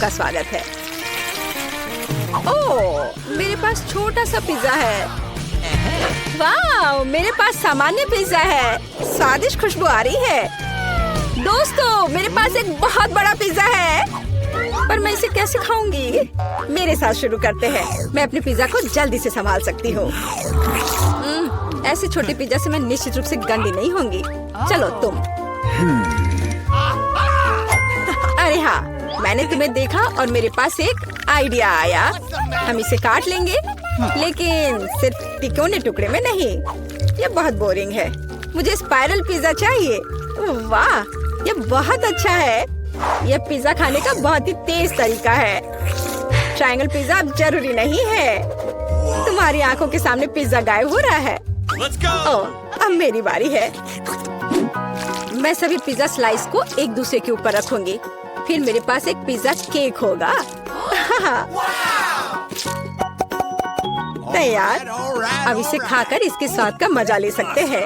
का स्वागत है। ओह, मेरे पास छोटा सा पिज्जा है। वाह, मेरे पास सामान्य पिज्जा है। स्वादिष्ट खुशबू आ रही है। दोस्तों, मेरे पास एक बहुत बड़ा पिज्जा है, पर मैं इसे कैसे खाऊंगी? मेरे साथ शुरू करते हैं। मैं अपने पिज्जा को जल्दी से संभाल सकती हूँ। ऐसे छोटे पिज्जा से मैं निश्चित रूप से गंदी नहीं होंगी। चलो तुम। अरे हाँ, मैंने तुम्हें देखा और मेरे पास एक आइडिया आया। हम इसे काट लेंगे, लेकिन सिर्फ तिकोने टुकड़े में नहीं। ये बहुत बोरिंग है। मुझे स्पाइरल पिज्जा चाहिए। वाह, ये बहुत अच्छा है। यह पिज्जा खाने का बहुत ही तेज तरीका है। ट्रायंगल पिज्जा अब जरूरी नहीं है। तुम्हारी आंखों के सामने पिज्जा गायब हो रहा है। ओह, अब मेरी बारी है। मैं सभी पिज्जा स्लाइस को एक दूसरे के ऊपर रखूंगी। फिर मेरे पास एक पिज्जा केक होगा। तैयार। अब इसे खाकर इसके स्वाद का मजा ले सकते हैं।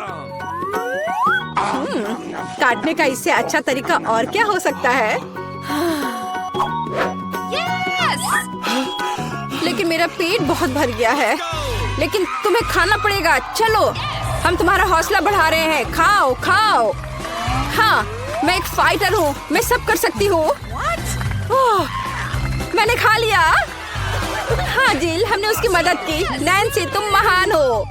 काटने का इससे अच्छा तरीका और क्या हो सकता है? लेकिन मेरा पेट बहुत भर गया है। लेकिन तुम्हें खाना पड़ेगा। चलो, हम तुम्हारा हौसला बढ़ा रहे हैं। खाओ खाओ। हाँ, मैं एक फाइटर हूँ। मैं सब कर सकती हूँ। मैंने खा लिया। हाँ जिल, हमने उसकी मदद की। नैन्सी, तुम महान हो।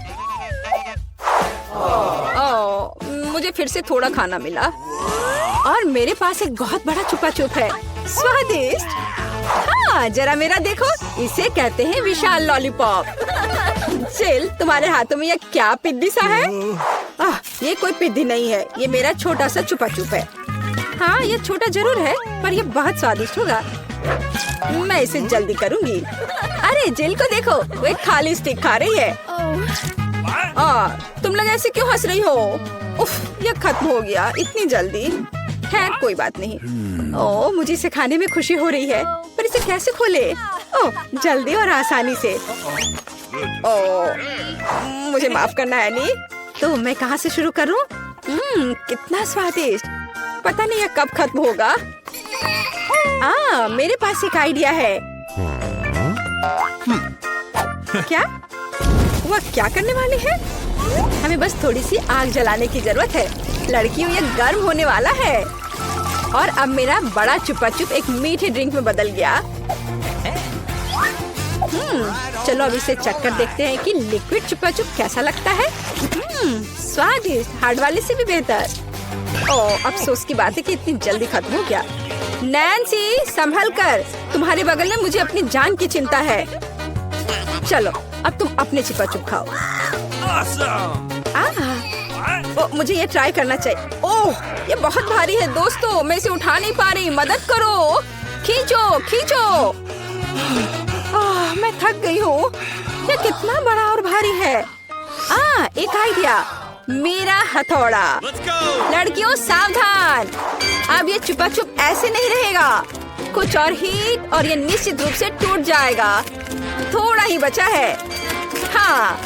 मुझे फिर से थोड़ा खाना मिला और मेरे पास एक बहुत बड़ा छुपा छुप है। स्वादिष्ट। हाँ, जरा मेरा देखो। इसे कहते हैं विशाल लॉलीपॉप। जिल, तुम्हारे हाथों में यह क्या पिद्दी सा है? ये कोई पिद्दी नहीं है। ये मेरा छोटा सा छुपा छुप है। हाँ, ये छोटा जरूर है, पर ये बहुत स्वादिष्ट होगा। मैं इसे जल्दी करूंगी। अरे जिल को देखो, वो एक खाली स्टिक खा रही है। तुम लोग ऐसे क्यों हंस रही हो? उफ, ये खत्म हो गया इतनी जल्दी। खैर कोई बात नहीं। मुझे इसे खाने में खुशी हो रही है, पर इसे कैसे खोले? जल्दी और आसानी से। मुझे माफ करना एनी। तो मैं कहाँ से शुरू करूँ? कितना स्वादिष्ट। पता नहीं यह कब खत्म होगा। मेरे पास एक आइडिया है। क्या? वह क्या करने वाली है? हमें बस थोड़ी सी आग जलाने की जरूरत है। लड़कियों, ये गर्म होने वाला है। और अब मेरा बड़ा छुपा छुप एक मीठे ड्रिंक में बदल गया। चलो अब इसे चक्कर देखते हैं कि लिक्विड छुपा छुप कैसा लगता है। स्वादिष्ट, हार्ड वाले से भी बेहतर। अफसोस की बात है कि इतनी जल्दी खत्म हो गया। नैन्सी, संभल कर। तुम्हारे बगल में मुझे अपनी जान की चिंता है। चलो, अब तुम अपने छुपा छुप खाओ। मुझे ये ट्राई करना चाहिए। ये बहुत भारी है दोस्तों, मैं इसे उठा नहीं पा रही। मदद करो। खींचो खींचो। मैं थक गई हूँ। ये कितना बड़ा और भारी है। एक आइडिया। मेरा हथौड़ा। लड़कियों सावधान, अब ये छुपा छुप ऐसे नहीं रहेगा। कुछ और हीट और ये निश्चित रूप से टूट जाएगा। थोड़ा ही बचा है। हाँ,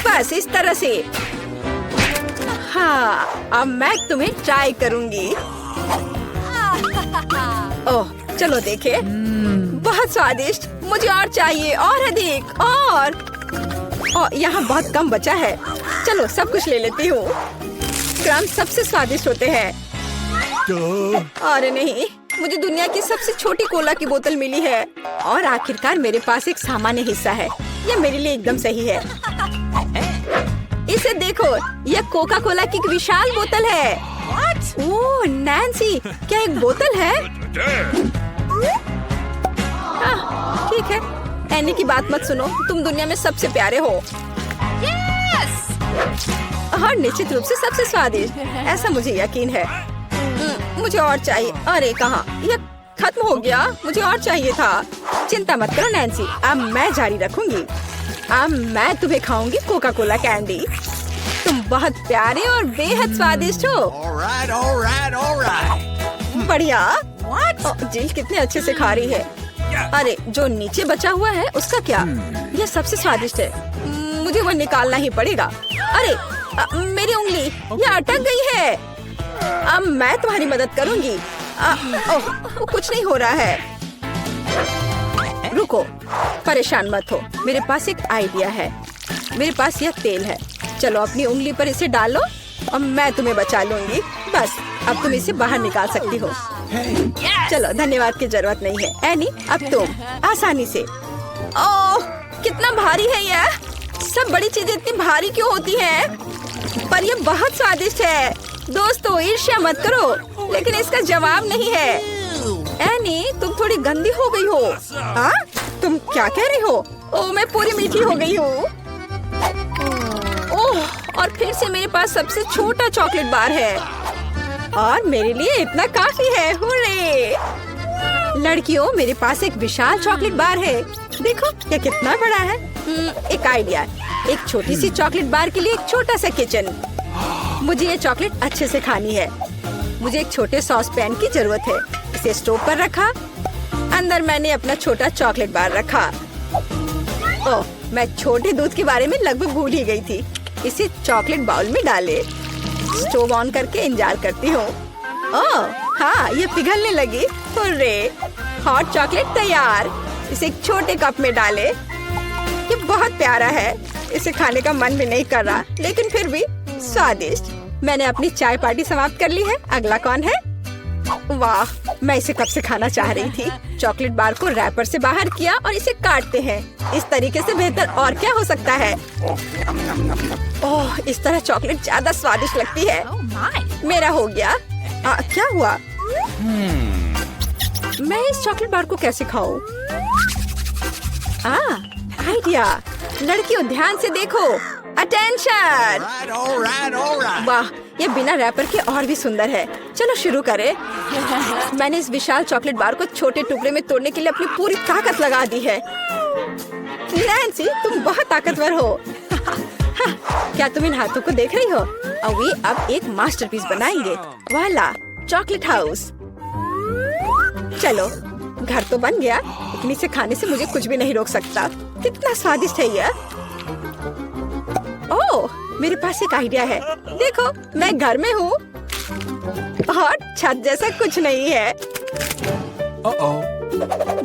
बस इस तरह से। हाँ, अब मैं तुम्हें ट्राई करूंगी। चलो देखे। बहुत स्वादिष्ट। मुझे और चाहिए, और अधिक। और यहाँ बहुत कम बचा है। चलो सब कुछ ले लेती हूँ। क्रम सबसे स्वादिष्ट होते हैं। अरे नहीं, मुझे दुनिया की सबसे छोटी कोला की बोतल मिली है। और आखिरकार मेरे पास एक सामान्य हिस्सा है। यह मेरे लिए एकदम सही है। इसे देखो, यह कोका कोला की एक विशाल बोतल है। ओह नैन्सी, क्या एक बोतल है? ठीक है, एनी की बात मत सुनो। तुम दुनिया में सबसे प्यारे हो। और निश्चित रूप से सबसे स्वादिष्ट, ऐसा मुझे यकीन है। मुझे और चाहिए। अरे कहाँ, यह खत्म हो गया। मुझे और चाहिए था। चिंता मत करो नैन्सी, अब मैं जारी रखूंगी। अब मैं तुम्हें खाऊंगी कोका कोला कैंडी। तुम बहुत प्यारे और बेहद स्वादिष्ट हो। बढ़िया। जिल कितने अच्छे से खा रही है। अरे जो नीचे बचा हुआ है उसका क्या? यह सबसे स्वादिष्ट है। मुझे वो निकालना ही पड़ेगा। अरे मेरी उंगली, यह अटक गई है। अब मैं तुम्हारी मदद करूंगी। ओह, कुछ नहीं हो रहा है। रुको, परेशान मत हो, मेरे पास एक आइडिया है। मेरे पास यह तेल है, चलो अपनी उंगली पर इसे डालो और मैं तुम्हें बचा लूंगी। बस अब तुम इसे बाहर निकाल सकती हो। चलो, धन्यवाद की जरूरत नहीं है। एनी, अब तुम आसानी से। ओह, कितना भारी है यह। सब बड़ी चीजें इतनी भारी क्यों होती हैं? पर यह बहुत स्वादिष्ट है। दोस्तों, ईर्ष्या मत करो, लेकिन इसका जवाब नहीं है। एनी, तुम थोड़ी गंदी हो गई हो। हाँ? तुम क्या कह रही हो? ओह, मैं पूरी मीठी हो गई हूँ। ओह, और फिर से मेरे पास सबसे छोटा चॉकलेट बार है और मेरे लिए इतना काफी है। हुर्रे! लड़कियों, मेरे पास एक विशाल चॉकलेट बार है। देखो, यह कितना बड़ा है। एक आइडिया, एक छोटी सी चॉकलेट बार के लिए एक छोटा सा किचन। मुझे ये चॉकलेट अच्छे से खानी है। मुझे एक छोटे सॉस पैन की जरूरत है। इसे स्टोव पर रखा, अंदर मैंने अपना छोटा चॉकलेट बार रखा। ओह, मैं छोटे दूध के बारे में लगभग भूल ही गई थी। इसे चॉकलेट बाउल में डाले, स्टोव ऑन करके इंतजार करती हूँ। ओह हाँ, ये पिघलने लगी। हुर्रे! हॉट चॉकलेट तैयार। इसे एक छोटे कप में डाले। ये बहुत प्यारा है, इसे खाने का मन भी नहीं कर रहा, लेकिन फिर भी स्वादिष्ट। मैंने अपनी चाय पार्टी समाप्त कर ली है। अगला कौन है? वाह, मैं इसे कब से खाना चाह रही थी। चॉकलेट बार को रैपर से बाहर किया और इसे काटते हैं। इस तरीके से बेहतर और क्या हो सकता है? ओह, इस तरह चॉकलेट ज्यादा स्वादिष्ट लगती है। मेरा हो गया। क्या हुआ? मैं इस चॉकलेट बार को कैसे खाऊं? आइडिया। लड़कियों, ध्यान से देखो। अटेंशन! वाह, ये बिना रैपर के और भी सुंदर है। चलो शुरू करें। मैंने इस विशाल चॉकलेट बार को छोटे टुकड़े में तोड़ने के लिए अपनी पूरी ताकत लगा दी है। नैन्सी, तुम बहुत ताकतवर हो। क्या तुम इन हाथों को देख रही हो? वे अब एक मास्टरपीस बनाएंगे। वाला, चॉकलेट हाउस। चलो, घर तो बन गया, लेकिन इसे खाने से मुझे कुछ भी नहीं रोक सकता। कितना स्वादिष्ट है यह। ओह, मेरे पास एक आइडिया है। देखो, मैं घर में हूँ और छत जैसा कुछ नहीं है।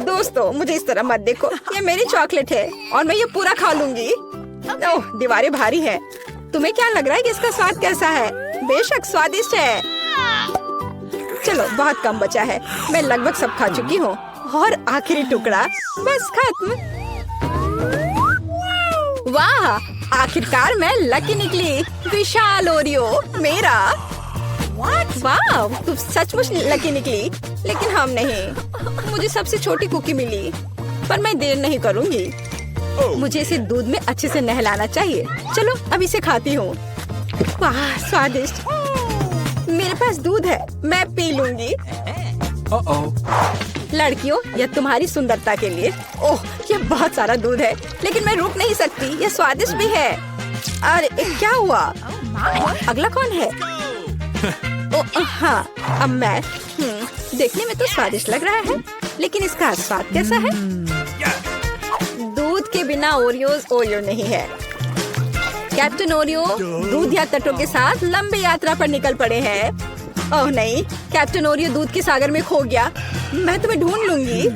दोस्तों, मुझे इस तरह मत देखो। ये मेरी चॉकलेट है और मैं ये पूरा खा लूंगी। ओह, दीवारें भारी है। तुम्हें क्या लग रहा है कि इसका स्वाद कैसा है? बेशक स्वादिष्ट है। चलो, बहुत कम बचा है। मैं लगभग सब खा चुकी हूँ और आखिरी टुकड़ा, बस खत्म। वाह, आखिरकार मैं लकी निकली। विशाल ओरियो मेरा। वाह, तुम सचमुच लकी निकली, लेकिन हम नहीं। मुझे सबसे छोटी कुकी मिली, पर मैं देर नहीं करूँगी। मुझे इसे दूध में अच्छे से नहलाना चाहिए। चलो, अब इसे खाती हूँ। वाह, स्वादिष्ट। मेरे पास दूध है, मैं पी लूंगी। लड़कियों, यह तुम्हारी सुंदरता के लिए। ओह, यह बहुत सारा दूध है, लेकिन मैं रुक नहीं सकती। यह स्वादिष्ट भी है। अरे, क्या हुआ? अगला कौन है? ओह हाँ, अब मैं। देखने में तो स्वादिष्ट लग रहा है, लेकिन इसका स्वाद कैसा है? दूध के बिना ओरियो नहीं है। कैप्टन ओरियो दूध या तटों के साथ लंबी यात्रा पर निकल पड़े हैं। ओह नहीं, कैप्टन ओरियो दूध के सागर में खो गया। मैं तुम्हें ढूंढ लूंगी।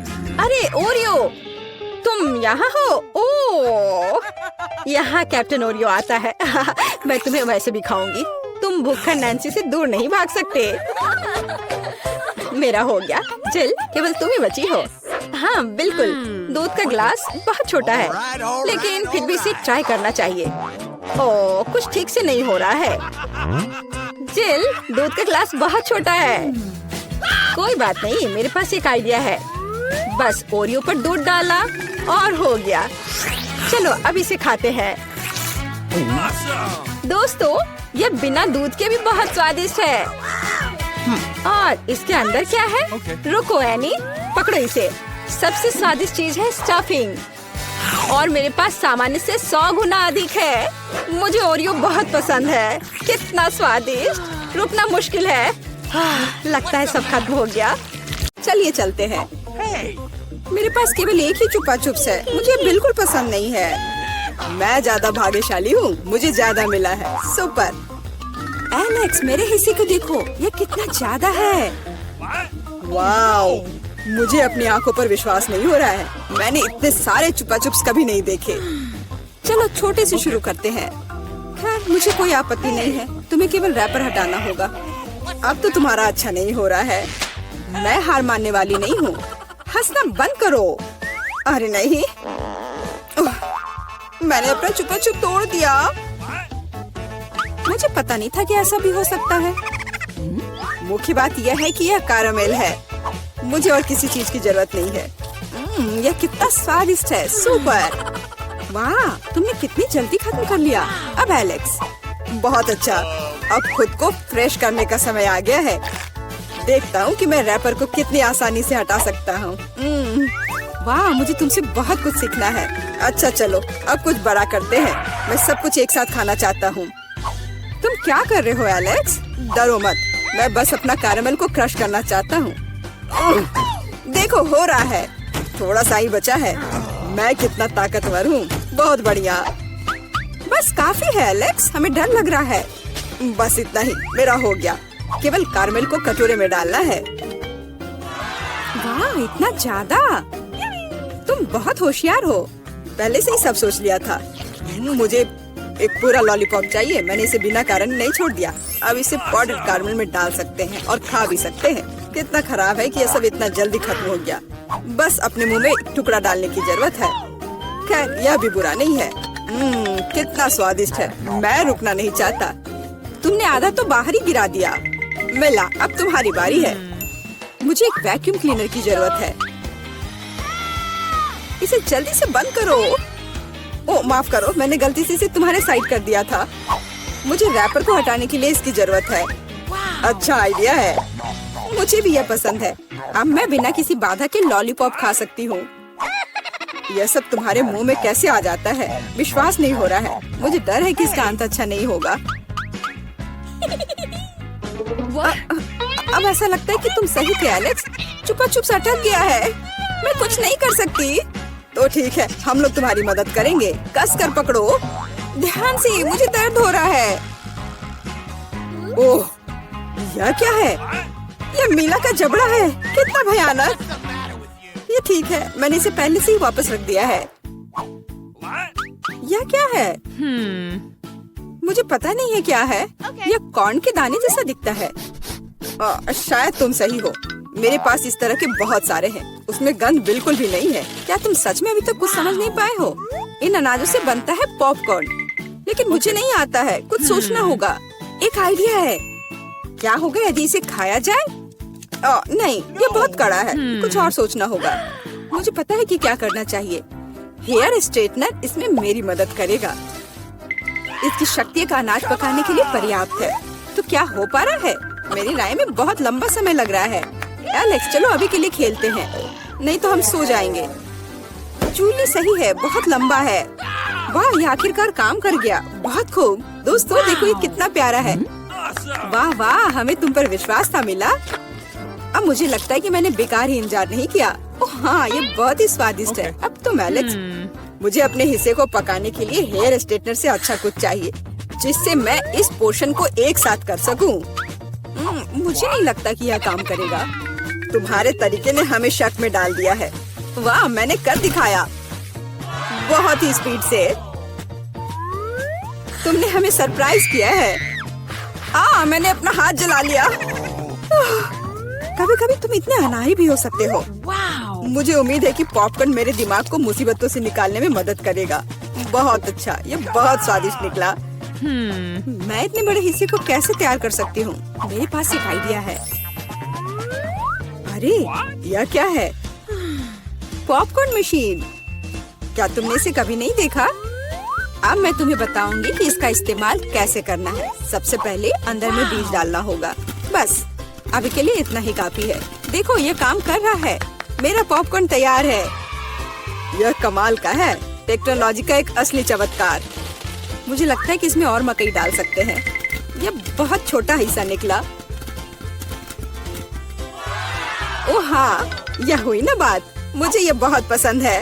अरे ओरियो, तुम यहाँ हो? ओह, यहाँ कैप्टन ओरियो आता है। मैं तुम्हें वैसे भी खाऊंगी। तुम भूखा नैन्सी से दूर नहीं भाग सकते। मेरा हो गया। जिल, केवल तुम ही बची हो। हाँ बिल्कुल, दूध का ग्लास बहुत छोटा है, लेकिन फिर भी इसे ट्राई करना चाहिए। ओह, कुछ ठीक से नहीं हो रहा है। जिल, दूध का ग्लास बहुत छोटा है। कोई बात नहीं, मेरे पास एक आइडिया है। बस ओरियो पर दूध डाला और हो गया। चलो, अब इसे खाते हैं। दोस्तों, ये बिना दूध के भी बहुत स्वादिष्ट है। और इसके अंदर क्या है? रुको एनी, पकड़ो इसे। सबसे स्वादिष्ट चीज है स्टफिंग, और मेरे पास सामान्य से 100 गुना अधिक है। मुझे ओरियो बहुत पसंद है। कितना स्वादिष्ट, रुकना मुश्किल है। लगता है सब खत्म हो गया। चलिए चलते हैं। मेरे पास केवल एक ही चुपा चुप्स है। मुझे बिल्कुल पसंद नहीं है। मैं ज्यादा भाग्यशाली हूँ, मुझे ज्यादा मिला है। सुपर। एलेक्स, मेरे हिस्से को देखो, ये कितना ज्यादा है। वाओ, मुझे अपनी आंखों पर विश्वास नहीं हो रहा है। मैंने इतने सारे चुपा चुप्स कभी नहीं देखे। चलो छोटे से शुरू करते हैं। खैर मुझे कोई आपत्ति नहीं है, तुम्हें केवल रैपर हटाना होगा। अब तो तुम्हारा अच्छा नहीं हो रहा है। मैं हार मानने वाली नहीं हूँ। हंसना बंद करो। अरे नहीं, मैंने अपना चुपा चुप तोड़ दिया। मुझे पता नहीं था कि ऐसा भी हो सकता है। मुख्य बात यह है कि यह कैरामेल है। मुझे और किसी चीज की जरूरत नहीं है। यह कितना स्वादिष्ट है। सुपर। वाह, तुमने कितनी जल्दी खत्म कर लिया। अब एलेक्स, बहुत अच्छा। अब खुद को फ्रेश करने का समय आ गया है। देखता हूँ कि मैं रैपर को कितनी आसानी से हटा सकता हूँ। वाह, मुझे तुमसे बहुत कुछ सीखना है। अच्छा चलो, अब कुछ बड़ा करते हैं। मैं सब कुछ एक साथ खाना चाहता हूँ। तुम क्या कर रहे हो एलेक्स? डरो मत, मैं बस अपना कैरामेल को क्रश करना चाहता हूँ। देखो, हो रहा है। थोड़ा सा ही बचा है। मैं कितना ताकतवर हूँ। बहुत बढ़िया। बस काफी है एलेक्स, हमें डर लग रहा है। बस इतना ही, मेरा हो गया। केवल कैरामेल को कटोरे में डालना है। वाह, इतना ज्यादा। तुम बहुत होशियार हो। पहले से ही सब सोच लिया था। मुझे एक पूरा लॉलीपॉप चाहिए। मैंने इसे बिना कारण नहीं छोड़ दिया। अब इसे पाउडर्ड कैरामेल में डाल सकते हैं और खा भी सकते हैं। कितना खराब है कि यह सब इतना जल्दी खत्म हो गया। बस अपने मुंह में एक टुकड़ा डालने की जरूरत है। खैर, यह भी बुरा नहीं है। कितना स्वादिष्ट है। मैं रुकना नहीं चाहता। तुमने आधा तो बाहर ही गिरा दिया। मिला, अब तुम्हारी बारी है। मुझे एक वैक्यूम क्लीनर की जरूरत है। इसे जल्दी से बंद करो। ओह, माफ करो, मैंने गलती से इसे तुम्हारे साइड कर दिया था। मुझे रैपर को हटाने के लिए इसकी जरूरत है। अच्छा आइडिया है। मुझे भी यह पसंद है। अब मैं बिना किसी बाधा के लॉलीपॉप खा सकती हूँ। यह सब तुम्हारे मुंह में कैसे आ जाता है? विश्वास नहीं हो रहा है। मुझे डर है कि इसका अंत अच्छा नहीं होगा। अब ऐसा लगता है कि तुम सही थे एलेक्स। चुपा चुप अटक गया है। मैं कुछ नहीं कर सकती। तो ठीक है, हम लोग तुम्हारी मदद करेंगे। कस कर पकड़ो। ध्यान से, मुझे दर्द हो रहा है। ओह, यह क्या है? यह मीला का जबड़ा है। कितना भयानक। ये ठीक है, मैंने इसे पहले से ही वापस रख दिया है। यह क्या है? मुझे पता नहीं है क्या है। यह कॉर्न के दाने जैसा दिखता है। शायद तुम सही हो। मेरे पास इस तरह के बहुत सारे हैं। उसमें गंध बिल्कुल भी नहीं है। क्या तुम सच में अभी तक कुछ समझ नहीं पाए हो? इन अनाजों से बनता है पॉपकॉर्न, लेकिन मुझे नहीं आता है। कुछ सोचना होगा। एक आइडिया है। क्या होगा यदि इसे खाया जाए? नहीं, ये बहुत कड़ा है। कुछ और सोचना होगा। मुझे पता है कि क्या करना चाहिए। हेयर स्ट्रेटनर इसमें मेरी मदद करेगा। इसकी शक्ति का अनाज पकाने के लिए पर्याप्त है। तो क्या हो पा रहा है? मेरी राय में बहुत लंबा समय लग रहा है। एलेक्स, चलो अभी के लिए खेलते हैं, नहीं तो हम सो जाएंगे। जूली सही है, बहुत लंबा है। वाह, ये आखिरकार काम कर गया। बहुत खूब। दोस्तों देखो, ये कितना प्यारा है। वाह वाह, हमें तुम पर विश्वास था मिला। अब मुझे लगता है कि मैंने बेकार ही इंतजार नहीं किया। ओह हाँ, ये बहुत ही स्वादिष्ट है। अब तुम एलेक्स, मुझे अपने हिस्से को पकाने के लिए हेयर स्ट्रेटनर से अच्छा कुछ चाहिए, जिससे मैं इस पोर्शन को एक साथ कर सकूं। मुझे नहीं लगता कि यह काम करेगा। तुम्हारे तरीके ने हमें शक में डाल दिया है। वाह, मैंने कर दिखाया। बहुत ही स्पीड से। तुमने हमें सरप्राइज किया है। मैंने अपना हाथ जला लिया। कभी कभी तुम इतने अनाड़ी भी हो सकते हो। मुझे उम्मीद है कि पॉपकॉर्न मेरे दिमाग को मुसीबतों से निकालने में मदद करेगा। बहुत अच्छा, ये बहुत स्वादिष्ट निकला। मैं इतने बड़े हिस्से को कैसे तैयार कर सकती हूँ? मेरे पास एक आइडिया है। अरे, यह क्या है? Popcorn machine. क्या तुमने इसे कभी नहीं देखा? अब मैं तुम्हें बताऊंगी कि इसका इस्तेमाल कैसे करना है। सबसे पहले अंदर में बीज डालना होगा। बस अभी के लिए इतना ही काफी है। देखो, ये काम कर रहा है। मेरा पॉपकॉर्न तैयार है। यह कमाल का है। टेक्नोलॉजी का एक असली चमत्कार। मुझे लगता है कि इसमें और मकई डाल सकते हैं। यह बहुत छोटा हिस्सा निकला। ओह हाँ, यह हुई ना बात। मुझे यह बहुत पसंद है।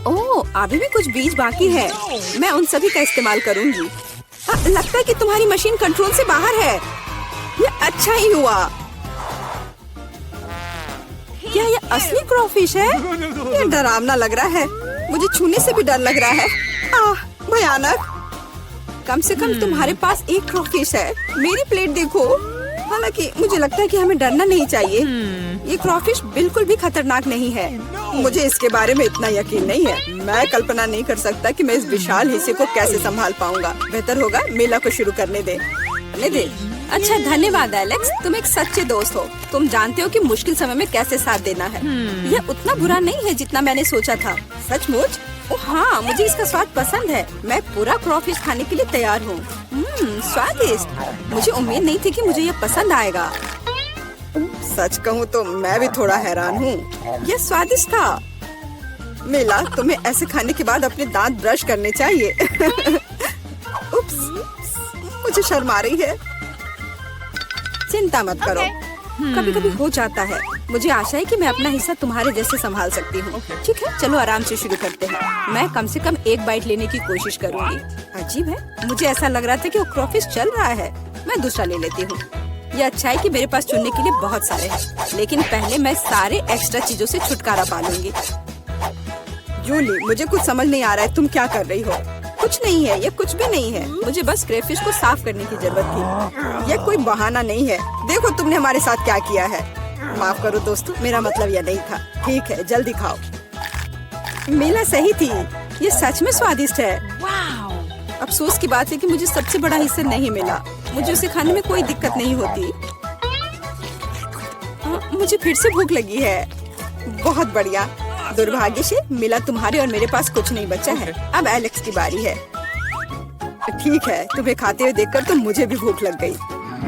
ओह, अभी भी कुछ बीज बाकी है। मैं उन सभी का इस्तेमाल करूंगी। लगता है कि तुम्हारी मशीन कंट्रोल से बाहर है। यह अच्छा ही हुआ। क्या ये असली क्रॉफिश है? ये डरावना लग रहा है, मुझे छूने से भी डर लग रहा है। भयानक। कम से कम तुम्हारे पास एक क्रॉफिश है, मेरी प्लेट देखो। हालांकि मुझे लगता है कि हमें डरना नहीं चाहिए। ये क्रॉफिश बिल्कुल भी खतरनाक नहीं है। मुझे इसके बारे में इतना यकीन नहीं है। मैं कल्पना नहीं कर सकता कि मैं इस विशाल हिस्से को कैसे संभाल पाऊंगा। बेहतर होगा मेला को शुरू करने दे। अच्छा, धन्यवाद एलेक्स, तुम एक सच्चे दोस्त हो। तुम जानते हो कि मुश्किल समय में कैसे साथ देना है। यह उतना बुरा नहीं है जितना मैंने सोचा था। सचमुच? ओह हाँ, मुझे इसका स्वाद पसंद है। मैं पूरा क्रॉफिश खाने के लिए तैयार हूँ। स्वादिष्ट। मुझे उम्मीद नहीं थी कि मुझे यह पसंद आएगा। सच कहूँ तो मैं भी थोड़ा हैरान हूँ। यह स्वादिष्ट था। मिला, तुम्हें ऐसे खाने के बाद अपने दांत ब्रश करने चाहिए। उप्स, मुझे शर्म आ रही है। चिंता मत करो, कभी कभी हो जाता है। मुझे आशा है कि मैं अपना हिस्सा तुम्हारे जैसे संभाल सकती हूँ। ठीक है, चलो आराम से शुरू करते हैं। मैं कम से कम एक बाइट लेने की कोशिश करूँगी। अजीब है, मुझे ऐसा लग रहा था कि वो क्रॉफिश चल रहा है। मैं दूसरा ले लेती हूँ। ये अच्छा है कि मेरे पास चुनने के लिए बहुत सारे हैं, लेकिन पहले मैं सारे एक्स्ट्रा चीजों से छुटकारा पा लूंगी। जूली, मुझे कुछ समझ नहीं आ रहा है, तुम क्या कर रही हो? कुछ नहीं है, ये कुछ भी नहीं है। मुझे बस क्रेफिश को साफ करने की जरूरत थी। ये कोई बहाना नहीं है। देखो तुमने हमारे साथ क्या किया है। माफ करो दोस्तों, मेरा मतलब यह नहीं था। ठीक है, जल्दी खाओ। मीला सही थी, ये सच में स्वादिष्ट है। अफसोस की बात है कि मुझे सबसे बड़ा हिस्सा नहीं मिला। मुझे उसे खाने में कोई दिक्कत नहीं होती। मुझे फिर से भूख लगी है। बहुत बढ़िया। दुर्भाग्य से मिला, तुम्हारे और मेरे पास कुछ नहीं बचा है। अब एलेक्स की बारी है। ठीक है, तुम्हें खाते हुए देखकर तो मुझे भी भूख लग गई।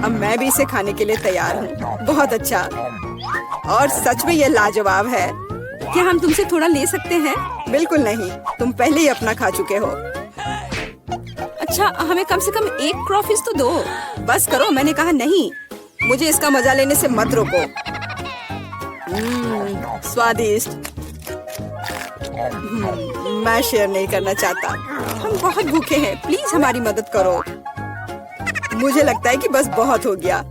अब मैं भी इसे खाने के लिए तैयार हूँ। बहुत अच्छा, और सच में ये लाजवाब है। क्या हम तुमसे थोड़ा ले सकते हैं? बिल्कुल नहीं, तुम पहले ही अपना खा चुके हो। अच्छा, हमें कम से कम एक क्रॉफिश तो दो। बस करो, मैंने कहा नहीं। मुझे इसका मजा लेने से मत रोको। स्वादिष्ट। मैं शेयर नहीं करना चाहता। हम बहुत भूखे हैं, प्लीज हमारी मदद करो। मुझे लगता है कि बस बहुत हो गया।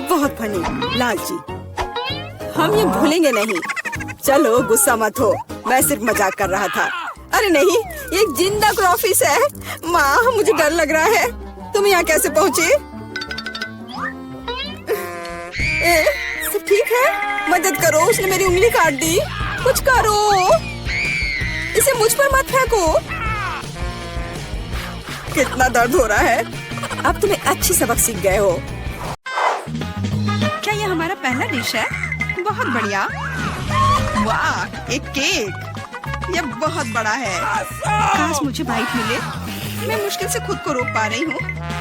बहुत फनी, लालची। हम ये भूलेंगे नहीं। चलो गुस्सा मत हो, मैं सिर्फ मजाक कर रहा था। अरे नहीं, ये एक जिंदा क्रॉफिश है। माँ, मुझे डर लग रहा है। तुम यहाँ कैसे पहुँचे? सब ठीक है? मदद करो, उसने मेरी उंगली काट दी। कुछ करो, इसे मुझ पर मत फेंको। कितना दर्द हो रहा है। अब तुम्हें अच्छी सबक सीख गए हो। क्या ये हमारा पहला डिश है? बहुत बढ़िया। वाह, एक केक। ये बहुत बड़ा है। काश मुझे बाइट मिले। मैं मुश्किल से खुद को रोक पा रही हूँ।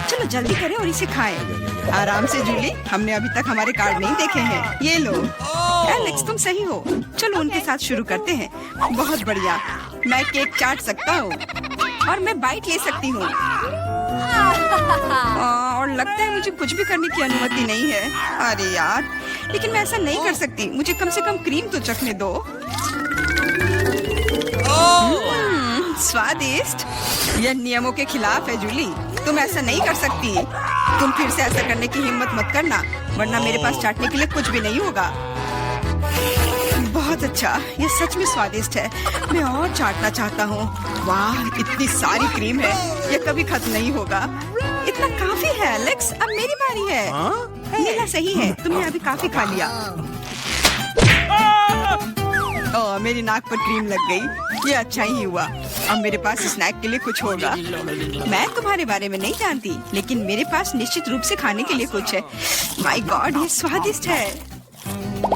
चलो जल्दी करें और इसे खाएं। आराम से जूली, हमने अभी तक हमारे कार्ड नहीं देखे हैं। ये लो। एलेक्स, तुम सही हो। चलो उनके साथ शुरू करते हैं। बहुत बढ़िया। मैं केक चाट सकता हूँ और मैं बाइट ले सकती हूँ। और लगता है मुझे कुछ भी करने की अनुमति नहीं है। अरे यार, लेकिन मैं ऐसा नहीं कर सकती। मुझे कम से कम क्रीम तो चखने दो। स्वादिष्ट। यह नियमों के खिलाफ है जूली, तुम ऐसा नहीं कर सकती। तुम फिर से ऐसा करने की हिम्मत मत करना, वरना मेरे पास चाटने के लिए कुछ भी नहीं होगा। बहुत अच्छा, ये सच में स्वादिष्ट है। मैं और चाटना चाहता हूँ। वाह, इतनी सारी क्रीम है, ये कभी खत्म नहीं होगा। इतना काफी है एलेक्स, अब मेरी बारी है। मेरा सही है, तुमने अभी काफी खा लिया। ओह, मेरी नाक पर क्रीम लग गई। ये अच्छा ही हुआ। अब मेरे पास स्नैक के लिए कुछ होगा। मैं तुम्हारे बारे में नहीं जानती, लेकिन मेरे पास निश्चित रूप से खाने के लिए कुछ है। माय गॉड, ये स्वादिष्ट है।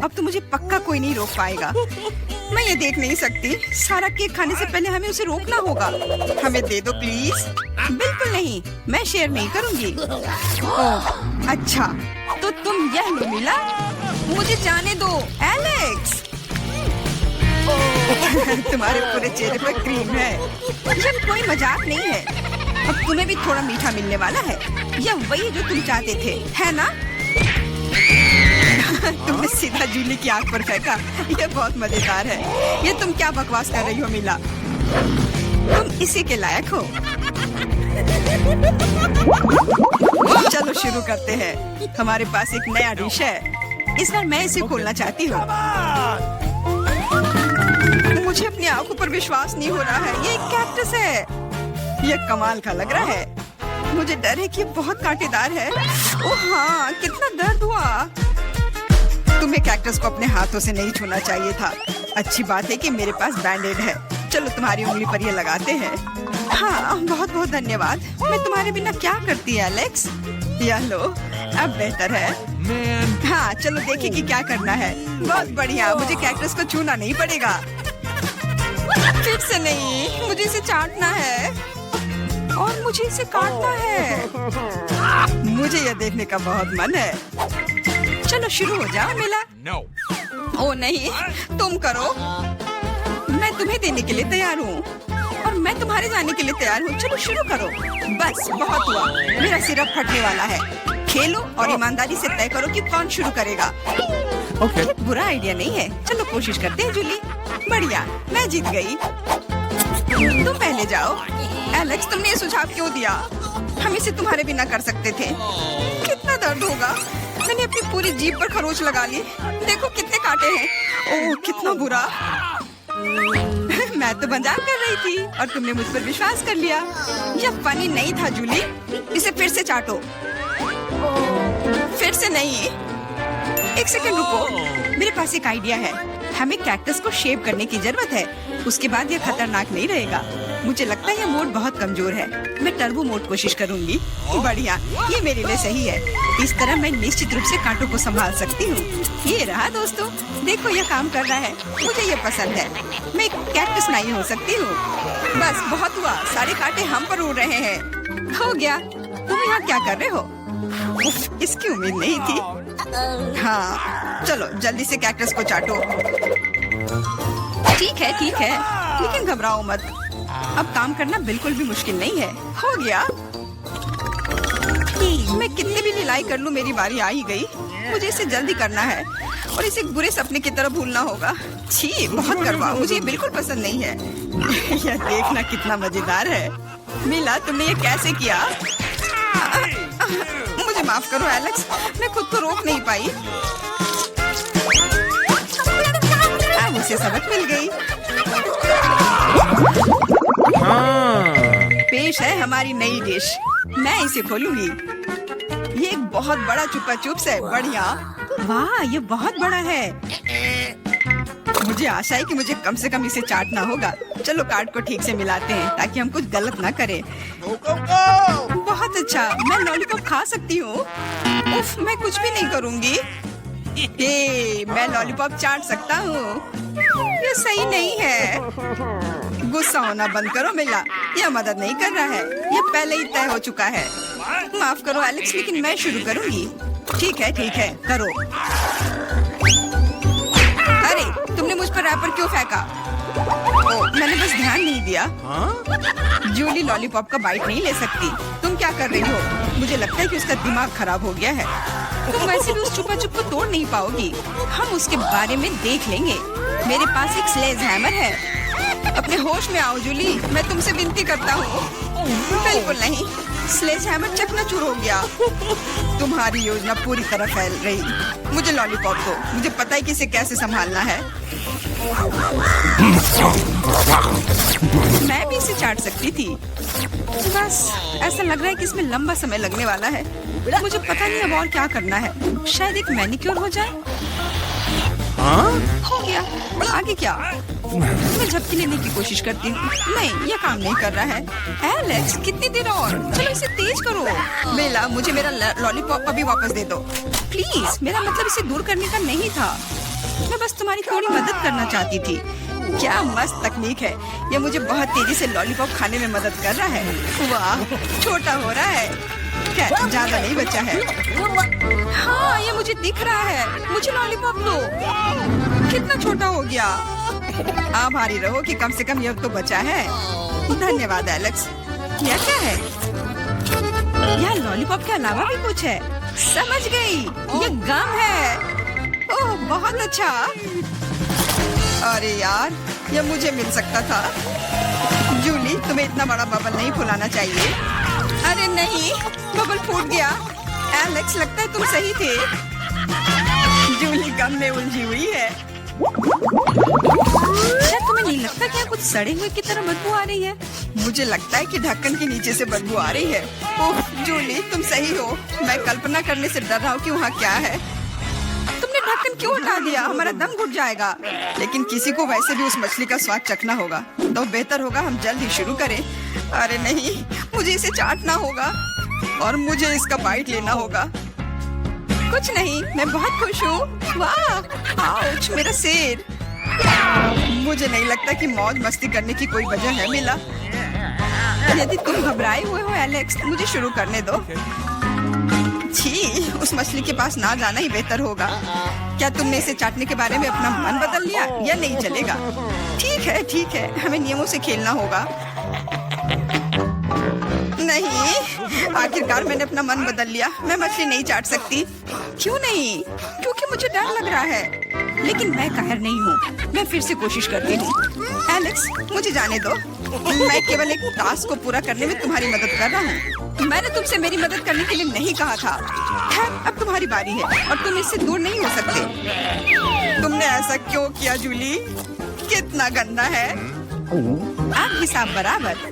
अब तो मुझे पक्का कोई नहीं रोक पाएगा। मैं ये देख नहीं सकती। सारा केक खाने से पहले हमें उसे रोकना होगा। हमें दे दो प्लीज। बिल्कुल नहीं, मैं शेयर नहीं करूंगी। ओह, अच्छा, तो तुम यह लो मिला। मुझे जाने दो एलेक्स। तुम्हारे पूरे चेहरे पर क्रीम है। यह कोई मजाक नहीं है। अब तुम्हें भी थोड़ा मीठा मिलने वाला है। यह वही जो तुम चाहते थे, है ना? तुमने सीधा जूली की आंख पर फेंका। यह बहुत मजेदार है। ये तुम क्या बकवास कर रही हो मिला? तुम इसी के लायक हो। चलो शुरू करते हैं। हमारे पास एक नया डिश है। इस बार मैं इसे खोलना चाहती हूँ। मुझे अपनी आंखों पर विश्वास नहीं हो रहा है। ये एक कैक्टस है। ये कमाल का लग रहा है। मुझे डर है कि ये बहुत कांटेदार है। ओह हाँ, कितना दर्द हुआ। तुम्हें कैक्टस को अपने हाथों से नहीं छूना चाहिए था। अच्छी बात है कि मेरे पास बैंडेड है। चलो तुम्हारी उंगली पर ये लगाते हैं। हाँ, बहुत बहुत धन्यवाद। मैं तुम्हारे बिना क्या करती है एलेक्स? यह लो, अब बेहतर है। हाँ, चलो देखिए कि क्या करना है। बहुत बढ़िया, मुझे कैक्टस को छूना नहीं पड़ेगा। फिर से नहीं, मुझे इसे चाटना है और मुझे इसे काटना है। मुझे यह देखने का बहुत मन है। चलो शुरू हो जाओ मिला। ओ नहीं, तुम करो। मैं तुम्हें देने के लिए तैयार हूँ और मैं तुम्हारे जाने के लिए तैयार हूँ। चलो शुरू करो। बस बहुत हुआ, मेरा सिरप फटने वाला है। खेलो और ईमानदारी से तय करो कि कौन शुरू करेगा। ओके, बुरा आइडिया नहीं है। चलो कोशिश करते हैं जूली। बढ़िया, मैं जीत गई। तुम पहले जाओ। एलेक्स, तुमने ये सुझाव क्यों दिया? हम इसे तुम्हारे बिना कर सकते थे। कितना दर्द होगा। मैंने अपनी पूरी जीभ पर खरोच लगा ली। देखो कितने कांटे हैं। ओह कितना बुरा। मैं तो मजाक कर रही थी और तुमने मुझ पर विश्वास कर लिया। यह फनी नहीं था जूली। इसे फिर से चाटो। फिर से नहीं। एक सेकंड रुको, मेरे पास एक आइडिया है। हमें कैक्टस को शेव करने की जरूरत है। उसके बाद यह खतरनाक नहीं रहेगा। मुझे लगता है यह मोड बहुत कमजोर है। मैं टर्बो मोड कोशिश करूंगी। बढ़िया, ये मेरे लिए सही है। इस तरह मैं निश्चित रूप से कांटों को संभाल सकती हूँ। ये रहा दोस्तों, देखो यह काम कर रहा है। मुझे ये पसंद है। मैं एक कैक्टस नहीं हो सकती हूँ। बस बहुत हुआ, सारे कांटे हम पर उड़ रहे हैं। हो गया। तुम यहाँ क्या कर रहे हो? उफ, इसकी उम्मीद नहीं थी। हाँ, चलो जल्दी से कैक्टस को चाटो। ठीक है, लेकिन घबराओ मत। अब काम करना बिल्कुल भी मुश्किल नहीं है। हो गया। मैं कितने भी ढिलाई कर लूं, मेरी बारी आ ही गई। मुझे इसे जल्दी करना है और इसे एक बुरे सपने की तरह भूलना होगा। छी, बहुत कड़वा, मुझे ये बिल्कुल पसंद नहीं है। यह देखना कितना मजेदार है। मिला, तुमने ये कैसे किया? मुझे माफ करो एलेक्स, मैं खुद को रोक नहीं पाई। अब उसे सबक मिल गई। पेश है हमारी नई डिश। मैं इसे खोलूंगी। ये एक बहुत बड़ा चुपा चुप्स है। बढ़िया। वाह, ये बहुत बड़ा है। मुझे आशा है कि मुझे कम से कम इसे चाटना होगा। चलो कार्ड को ठीक से मिलाते हैं ताकि हम कुछ गलत ना करें। बहुत अच्छा, मैं लॉलीपॉप खा सकती हूँ। उफ, मैं कुछ भी नहीं करूँगी। मैं लॉलीपॉप चाट सकता हूँ। ये सही नहीं है। गुस्सा होना बंद करो मिला। यह मदद नहीं कर रहा है। यह पहले ही तय हो चुका है। माफ करो एलेक्स, लेकिन मैं शुरू करूँगी। ठीक है, करो। अरे, तुमने मुझ पर रैपर क्यों फेंका? मैंने बस ध्यान नहीं दिया। जूली लॉलीपॉप का बाइट नहीं ले सकती। तुम क्या कर रही हो? मुझे लगता है कि उसका दिमाग खराब हो गया है। तुम वैसे भी उस चुपा चुप को तोड़ नहीं पाओगी। हम उसके बारे में देख लेंगे। मेरे पास एक स्लेज हैमर है। अपने होश में आओ जूली, मैं तुमसे विनती करता हूँ। बिल्कुल नहीं, स्लेज हैमर चकनाचूर हो गया। तुम्हारी योजना पूरी तरह फैल रही। मुझे लॉलीपॉप दो। मुझे पता है कि इसे कैसे संभालना है। मैं भी इसे चाट सकती थी। बस ऐसा लग रहा है कि इसमें लंबा समय लगने वाला है। मुझे पता नहीं अब और क्या करना है। शायद एक मैनिक्योर हो जाए। हो गया। आगे क्या? मैं झपकी लेने की कोशिश करती हूँ। नहीं, यह काम नहीं कर रहा है। एलेक्स, कितनी देर और? चलो इसे तेज करो। बेला, मुझे मेरा लॉलीपॉप अभी वापस दे दो प्लीज। मेरा मतलब इसे दूर करने का नहीं था। मैं बस तुम्हारी थोड़ी मदद करना चाहती थी। क्या मस्त तकनीक है। यह मुझे बहुत तेजी से लॉलीपॉप खाने में मदद कर रहा है। वाह, छोटा हो रहा है। क्या ज्यादा नहीं बचा है? हाँ, ये मुझे दिख रहा है। मुझे लॉलीपॉप दो। कितना छोटा हो गया। आभारी रहो कि कम से कम यह तो बचा है। धन्यवाद एलेक्स। यह क्या है? यह लॉलीपॉप के अलावा भी कुछ है। समझ गई, ये गम है। ओह, बहुत अच्छा। अरे यार, यह मुझे मिल सकता था। जूली, तुम्हें इतना बड़ा बबल नहीं फुलाना चाहिए। अरे नहीं, बबल फूट गया। एलेक्स, लगता है तुम सही थे। जूली गम में उलझी हुई है। क्या तुम्हें नहीं लगता कि कुछ सड़े हुए की तरह बदबू आ रही है? मुझे लगता है कि ढक्कन के नीचे से बदबू आ रही है। ओह जूली, तुम सही हो। मैं कल्पना करने से डर रहा हूँ कि वहाँ क्या है। तुमने ढक्कन क्यों हटा दिया? हमारा दम घुट जाएगा। लेकिन किसी को वैसे भी उस मछली का स्वाद चखना होगा, तो बेहतर होगा हम जल्द ही शुरू करें। अरे नहीं, मुझे इसे चाटना होगा और मुझे इसका बाइट लेना होगा। कुछ नहीं, मैं बहुत खुश हूँ। वाह, आउच, मेरा सिर। मुझे नहीं लगता कि मौज मस्ती करने की कोई वजह है मिला। यदि तुम घबराए हुए हो एलेक्स, मुझे शुरू करने दो। छी, उस मछली के पास ना जाना ही बेहतर होगा। क्या तुमने इसे चाटने के बारे में अपना मन बदल लिया या नहीं चलेगा? ठीक है, हमें नियमों से खेलना होगा। नहीं, आखिरकार मैंने अपना मन बदल लिया। मैं मछली नहीं चाट सकती। क्यों नहीं? क्योंकि मुझे डर लग रहा है। लेकिन मैं कायर नहीं हूँ। मैं फिर से कोशिश करती हूँ। एलेक्स, मुझे जाने दो। मैं केवल एक टास्क को पूरा करने में तुम्हारी मदद कर रहा हूँ। मैंने तुमसे मेरी मदद करने के लिए नहीं कहा था। खैर, अब तुम्हारी बारी है और तुम इससे दूर नहीं हो सकते। तुमने ऐसा क्यों किया जूली? कितना गंदा है। अब हिसाब बराबर।